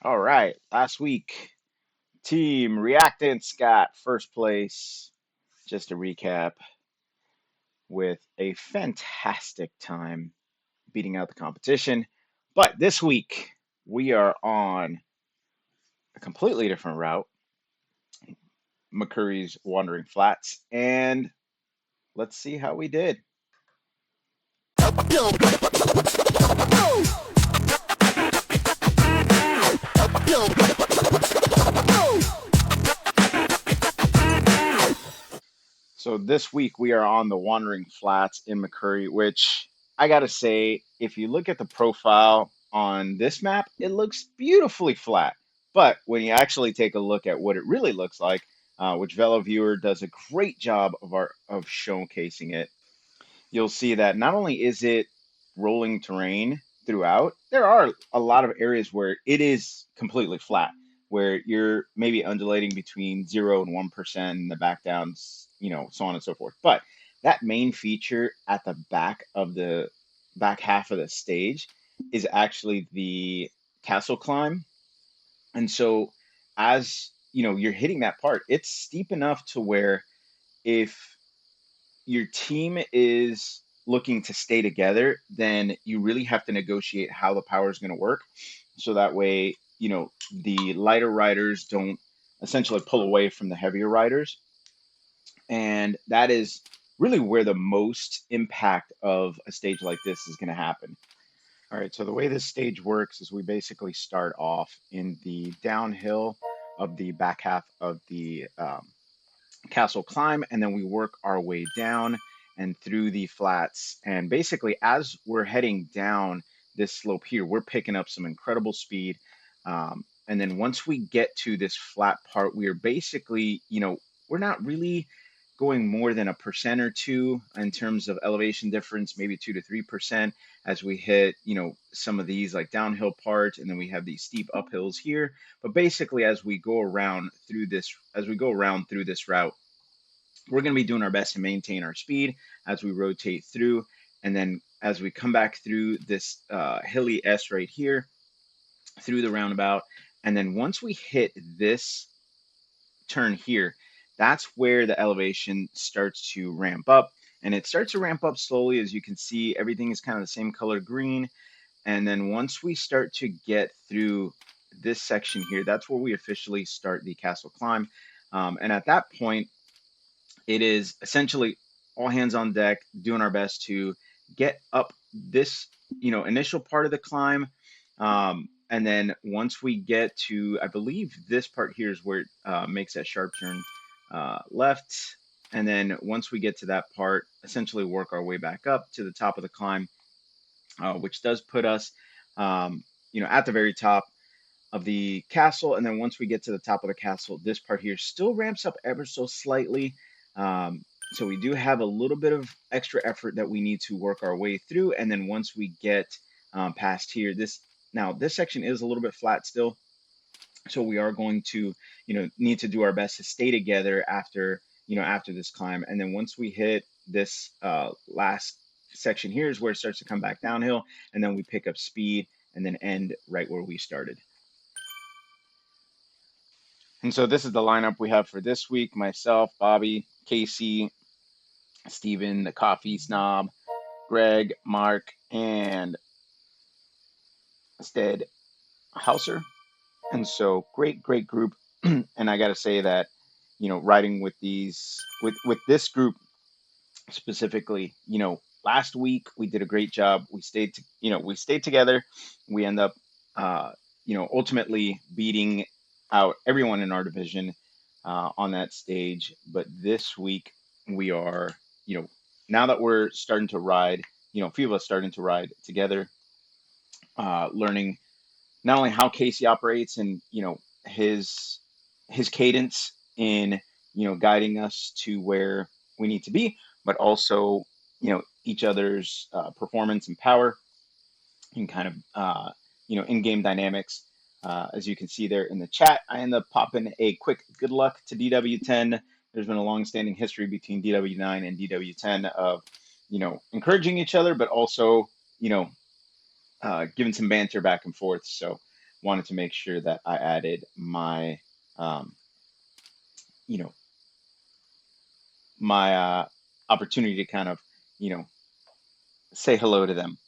All right, last week, Team Reactants got first place. Just to recap, with a fantastic time beating out the competition. But this week, we are on a completely different route, McCurry's Wandering Flats, and let's see how we did. So this week we are on the Wandering Flats in McCurry, which I gotta say, if you look at the profile on this map, it looks beautifully flat. But when you actually take a look at what it really looks like, which VeloViewer does a great job of showcasing it, you'll see that not only is it rolling terrain throughout, there are a lot of areas where it is completely flat, where you're maybe undulating between 0 and 1% in the back downs, so on and so forth. But that main feature at the back half of the stage is actually the castle climb. And so as you're hitting that part, it's steep enough to where if your team is looking to stay together, then you really have to negotiate how the power is going to work. So that way, the lighter riders don't essentially pull away from the heavier riders. And that is really where the most impact of a stage like this is going to happen. All right, so the way this stage works is we basically start off in the downhill of the back half of the castle climb, and then we work our way down and through the flats. And basically, as we're heading down this slope here, we're picking up some incredible speed. And then once we get to this flat part, we are basically, we're not really going more than 1% or 2 in terms of elevation difference, maybe 2 to 3% as we hit, some of these like downhill parts, and then we have these steep uphills here. But basically, as we go around through this route, we're going to be doing our best to maintain our speed as we rotate through. And then as we come back through this hilly S right here, through the roundabout, and then once we hit this turn here, that's where the elevation starts to ramp up. And it starts to ramp up slowly. As you can see, everything is kind of the same color green. And then once we start to get through this section here, that's where we officially start the castle climb. And at that point, it is essentially all hands on deck, doing our best to get up this, initial part of the climb. And then once we get to, I believe this part here is where it makes that sharp turn left. And then once we get to that part, essentially work our way back up to the top of the climb, which does put us, at the very top of the castle. And then once we get to the top of the castle, this part here still ramps up ever so slightly. So we do have a little bit of extra effort that we need to work our way through. And then once we get past here, this section is a little bit flat still. So we are going to, need to do our best to stay together after this climb. And then once we hit this last section here is where it starts to come back downhill. And then we pick up speed and then end right where we started. And so this is the lineup we have for this week. Myself, Bobby, Casey, Steven, the coffee snob, Greg, Mark, and Stead Hauser. And so great group. And I got to say that, riding with with this group specifically, last week we did a great job. We stayed together. We end up, ultimately beating out everyone in our division on that stage. But this week we are, now that we're starting to ride, a few of us starting to ride together, learning not only how Casey operates and his cadence in guiding us to where we need to be, but also each other's performance and power and kind of in-game dynamics. As you can see there in the chat, I end up popping a quick good luck to DW10. There's been a long-standing history between DW9 and DW10 of encouraging each other, but also giving some banter back and forth. So wanted to make sure that I added my, um, you know, my opportunity to kind of, you know, say hello to them,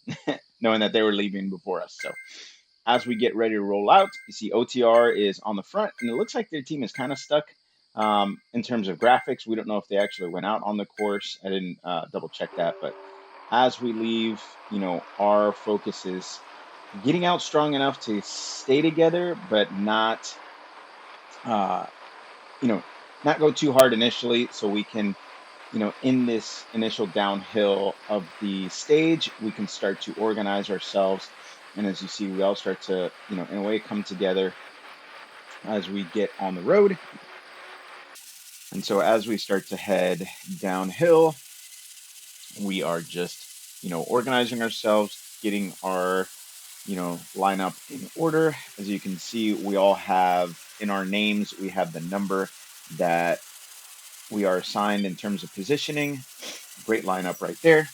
knowing that they were leaving before us. So as we get ready to roll out, you see OTR is on the front, and it looks like their team is kind of stuck in terms of graphics. We don't know if they actually went out on the course. I didn't double check that, but as we leave, our focus is getting out strong enough to stay together, but uh, you know, not go too hard initially, so we can, in this initial downhill of the stage, we can start to organize ourselves. And as you see, we all start to, in a way, come together as we get on the road. And so as we start to head downhill, we are just, organizing ourselves, getting our, lineup in order. As you can see, we all have in our names, we have the number that we are assigned in terms of positioning. Great lineup right there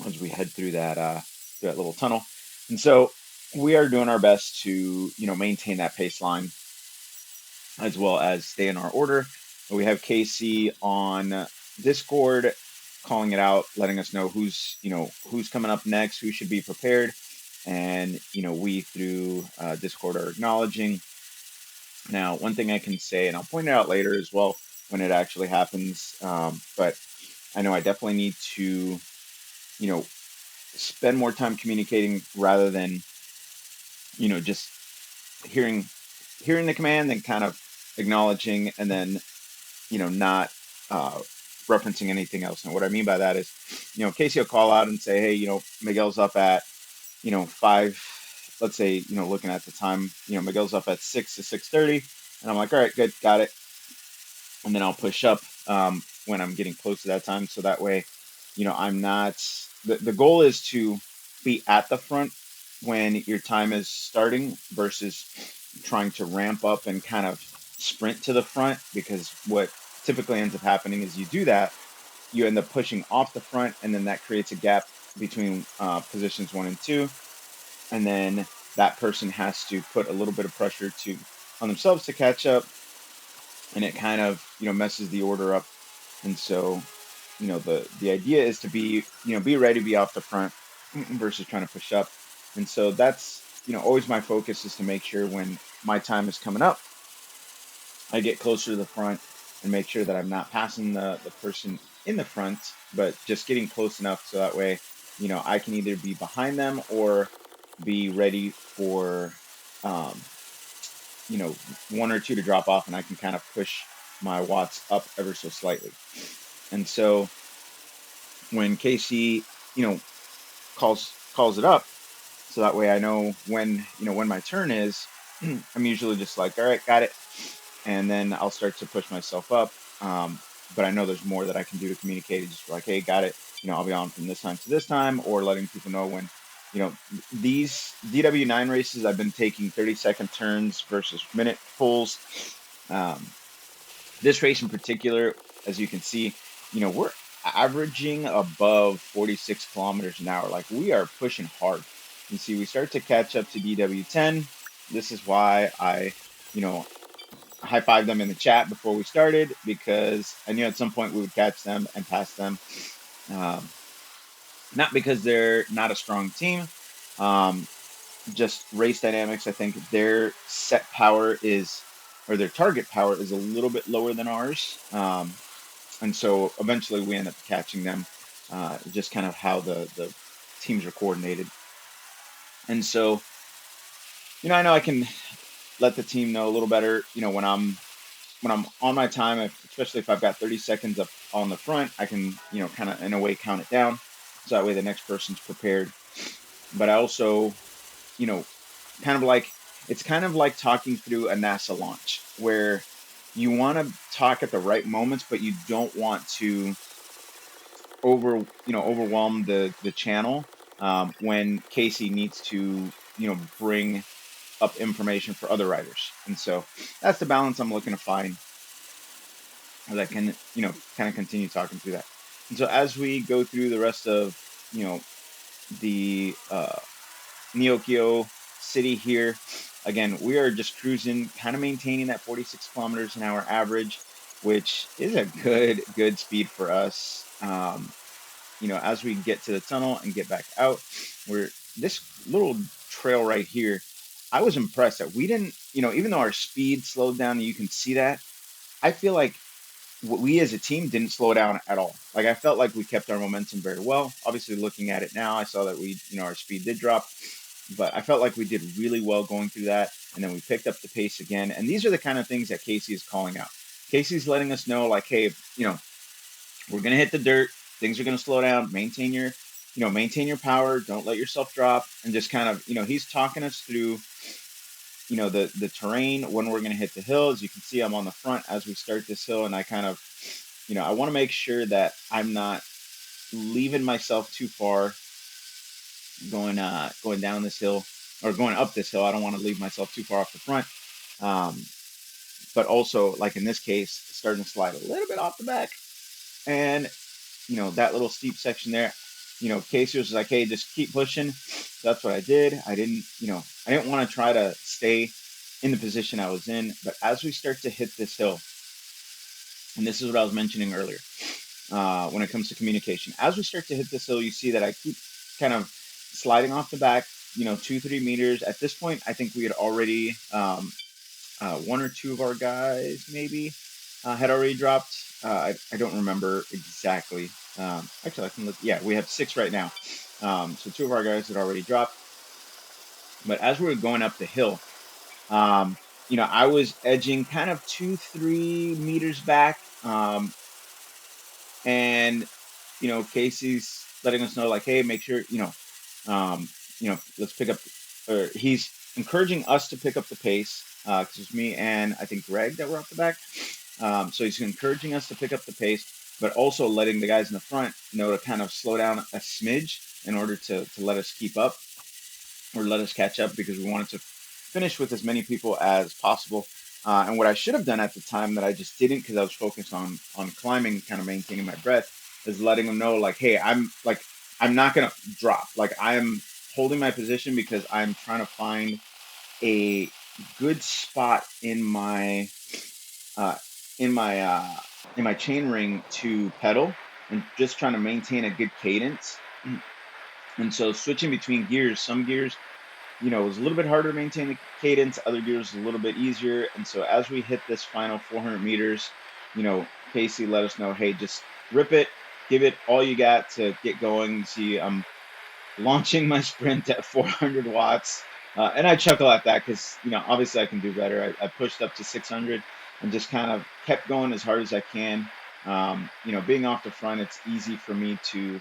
as we head through that little tunnel. And so we are doing our best to, maintain that pace line as well as stay in our order. We have Casey on Discord calling it out, letting us know who's coming up next, who should be prepared. And, we through Discord are acknowledging. Now, one thing I can say, and I'll point it out later as well when it actually happens, but I know I definitely need to, spend more time communicating rather than, just hearing the command and kind of acknowledging and then, not uh, referencing anything else. And what I mean by that is, Casey will call out and say, hey, Miguel's up at, five, let's say, looking at the time, Miguel's up at 6 to 6:30. And I'm like, all right, good, got it. And then I'll push up when I'm getting close to that time. So that way, I'm not, the goal is to be at the front when your time is starting versus trying to ramp up and kind of sprint to the front, because what typically ends up happening is you do that, you end up pushing off the front, and then that creates a gap between positions 1 and 2, and then that person has to put a little bit of pressure on themselves to catch up, and it kind of messes the order up. And so the idea is to be ready to be off the front versus trying to push up. And so that's always my focus is to make sure when my time is coming up, I get closer to the front and make sure that I'm not passing the person in the front, but just getting close enough so that way, I can either be behind them or be ready for, um, 1 or 2 to drop off, and I can kind of push my watts up ever so slightly. And so when Casey, calls it up, so that way I know when my turn is, I'm usually just like, all right, got it. And then I'll start to push myself up. But I know there's more that I can do to communicate. Just like, hey, got it. I'll be on from this time to this time, or letting people know when, these DW9 races, I've been taking 30-second turns versus minute pulls. Um, this race in particular, as you can see, we're averaging above 46 kilometers an hour. Like, we are pushing hard. You see, we start to catch up to DW10. This is why I, high five them in the chat before we started, because I knew at some point we would catch them and pass them. Um, Not because they're not a strong team, um, just race dynamics. I think their set power or their target power is a little bit lower than ours. And so eventually we end up catching them, just kind of how the teams are coordinated. And so, I know I can let the team know a little better, when I'm on my time, especially if I've got 30 seconds up on the front, I can, kind of in a way count it down. So that way the next person's prepared. But I also, you know, it's kind of like talking through a NASA launch where you want to talk at the right moments, but you don't want to overwhelm the channel when Casey needs to, bring up information for other writers. And so that's the balance I'm looking to find as I can, kind of continue talking through that. And so as we go through the rest of, the Neokyo city here, again, we are just cruising, kind of maintaining that 46 kilometers an hour average, which is a good speed for us. As we get to the tunnel and get back out, we're this little trail right here. I was impressed that we didn't, even though our speed slowed down, and you can see that, I feel like we as a team didn't slow down at all. Like I felt like we kept our momentum very well. Obviously, looking at it now, I saw that our speed did drop, but I felt like we did really well going through that. And then we picked up the pace again. And these are the kind of things that Casey is calling out. Casey's letting us know, like, hey, we're gonna hit the dirt. Things are gonna slow down. Maintain your power. Don't let yourself drop. And just kind of, he's talking us through, the terrain when we're gonna hit the hill. As you can see, I'm on the front as we start this hill, and I kind of, I want to make sure that I'm not leaving myself too far going down this hill or going up this hill. I don't want to leave myself too far off the front. Um, but also, like in this case, starting to slide a little bit off the back. And, that little steep section there, Casey was like, hey, just keep pushing. That's what I did. I didn't want to try to stay in the position I was in. But as we start to hit this hill, and this is what I was mentioning earlier, when it comes to communication, as we start to hit this hill, you see that I keep kind of sliding off the back, 2, 3 meters. At this point, I think we had already, one or two of our guys maybe had already dropped. I don't remember exactly. Actually, I can look. Yeah, we have 6 right now. So 2 of our guys had already dropped. But as we were going up the hill, I was edging kind of 2, 3 meters back. And Casey's letting us know, like, hey, make sure, let's pick up, or he's encouraging us to pick up the pace, because it's me and I think Greg that were up the back. So he's encouraging us to pick up the pace, but also letting the guys in the front know to kind of slow down a smidge in order to let us keep up or let us catch up, because we wanted to finish with as many people as possible. And what I should have done at the time that I just didn't, because I was focused on climbing, kind of maintaining my breath, is letting them know, like, hey, I'm not gonna drop. Like, I'm holding my position because I'm trying to find a good spot uh, in my uh, in my chain ring to pedal, and just trying to maintain a good cadence. And so switching between gears, some gears, it was a little bit harder to maintain the cadence. Other gears a little bit easier. And so as we hit this final 400 meters, Casey let us know, hey, just rip it, give it all you got to get going. You see, I'm launching my sprint at 400 watts. And I chuckle at that because, obviously I can do better. I pushed up to 600 and just kind of kept going as hard as I can. Being off the front, it's easy for me to,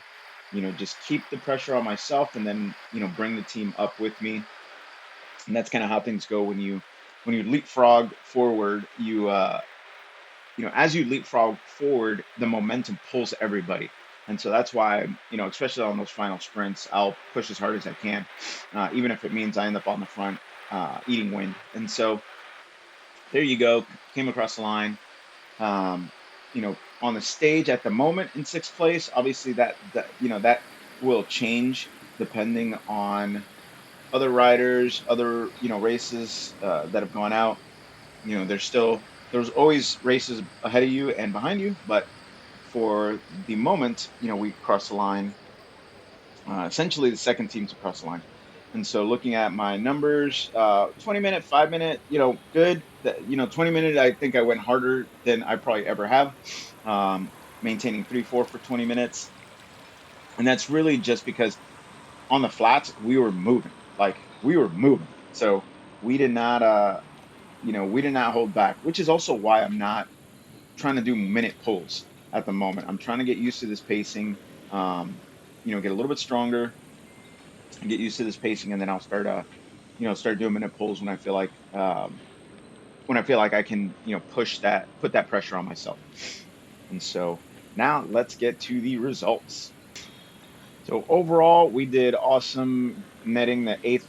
just keep the pressure on myself and then, bring the team up with me. And that's kind of how things go when you leapfrog forward. As you leapfrog forward, the momentum pulls everybody. And so that's why, especially on those final sprints, I'll push as hard as I can, even if it means I end up on the front, eating wind. And so there you go, came across the line. On the stage at the moment in 6th place, obviously that will change depending on other riders, other races that have gone out. There's always races ahead of you and behind you, but for the moment, we crossed the line. Essentially, the second team to cross the line. And so, looking at my numbers, 20-minute, 5-minute, good. 20-minute, I think I went harder than I probably ever have, maintaining 3-4 for 20 minutes. And that's really just because on the flats, we were moving. Like, we were moving. So we did not, we did not hold back, which is also why I'm not trying to do minute pulls at the moment. I'm trying to get used to this pacing, get a little bit stronger and get used to this pacing, and then I'll start doing minute pulls when I feel like I can, put that pressure on myself. And so now let's get to the results. So overall, we did awesome, netting the eighth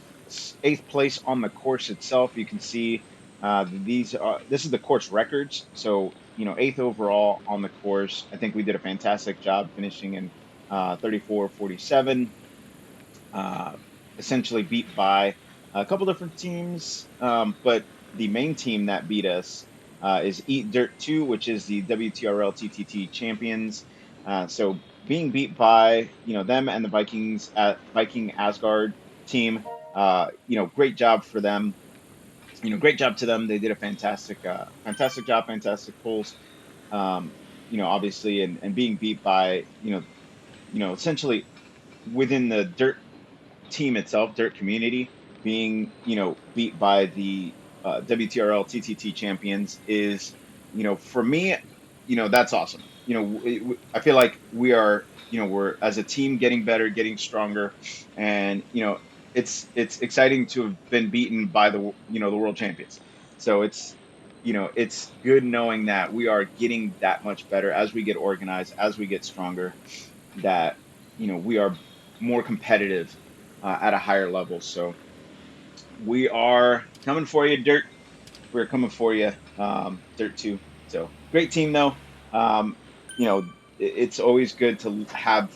place on the course itself. You can see this is the course records. So eighth overall on the course. I think we did a fantastic job finishing in 34:47. Uh, Essentially beat by a couple different teams, but the main team that beat us is Eat Dirt 2, which is the WTRL TTT champions. So being beat by them and the Viking Asgard team, great job for them. Great job to them. They did a fantastic job, fantastic pulls. Obviously, and being beat by essentially within the dirt team itself, dirt community, being beat by the WTRL TTT champions is for me, that's awesome. I feel like we are we're as a team getting better, getting stronger, and it's exciting to have been beaten by the world champions. So it's good knowing that we are getting that much better as we get organized, as we get stronger, that we are more competitive at a higher level. So we are coming for you, Dirt. We're coming for you, Dirt too. So great team though. Um, it's always good to have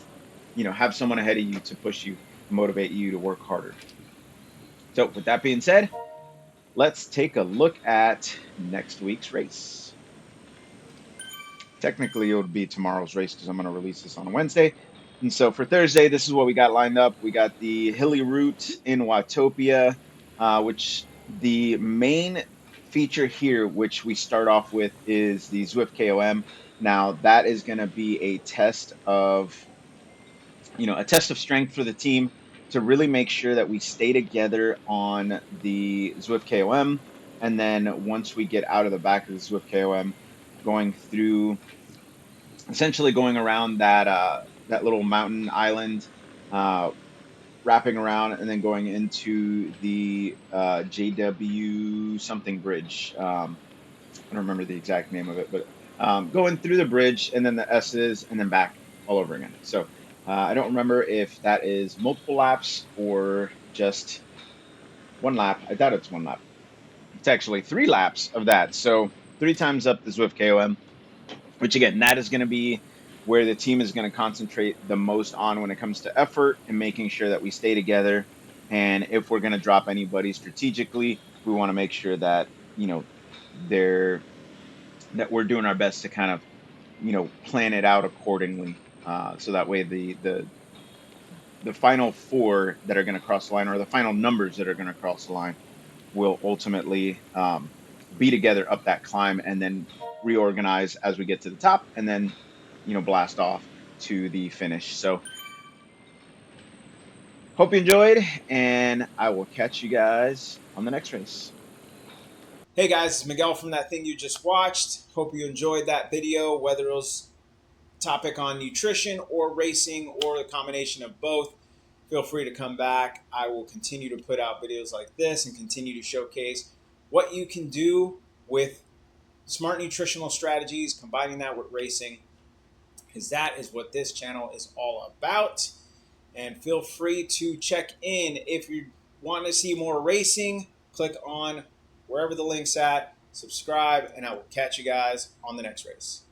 someone ahead of you to push you, motivate you to work harder. So with that being said, let's take a look at next week's race. Technically, it would be tomorrow's race because I'm going to release this on Wednesday. And so for Thursday, this is what we got lined up. We got the hilly route in Watopia, which the main feature here, which we start off with, is the Zwift KOM. Now, that is going to be a test of strength for the team to really make sure that we stay together on the Zwift KOM. And then once we get out of the back of the Zwift KOM, going through essentially going around that little mountain island, uh, wrapping around, and then going into the JW something bridge. I don't remember the exact name of it, but going through the bridge and then the S's and then back all over again. So I don't remember if that is multiple laps or just one lap. I doubt it's one lap. It's actually 3 laps of that. So 3 times up the Zwift KOM, which again, that is going to be where the team is going to concentrate the most on when it comes to effort and making sure that we stay together. And if we're going to drop anybody strategically, we want to make sure that, they're that we're doing our best to kind of, plan it out accordingly. So that way the final 4 that are going to cross the line, or the final numbers that are going to cross the line, will ultimately be together up that climb and then reorganize as we get to the top and then blast off to the finish. So hope you enjoyed, and I will catch you guys on the next race. Hey guys, it's Miguel from that thing you just watched. Hope you enjoyed that video, whether it was a topic on nutrition or racing or a combination of both. Feel free to come back. I will continue to put out videos like this and continue to showcase what you can do with smart nutritional strategies, combining that with racing, because that is what this channel is all about. And feel free to check in if you want to see more racing. Click on wherever the link's at, subscribe, and I will catch you guys on the next race.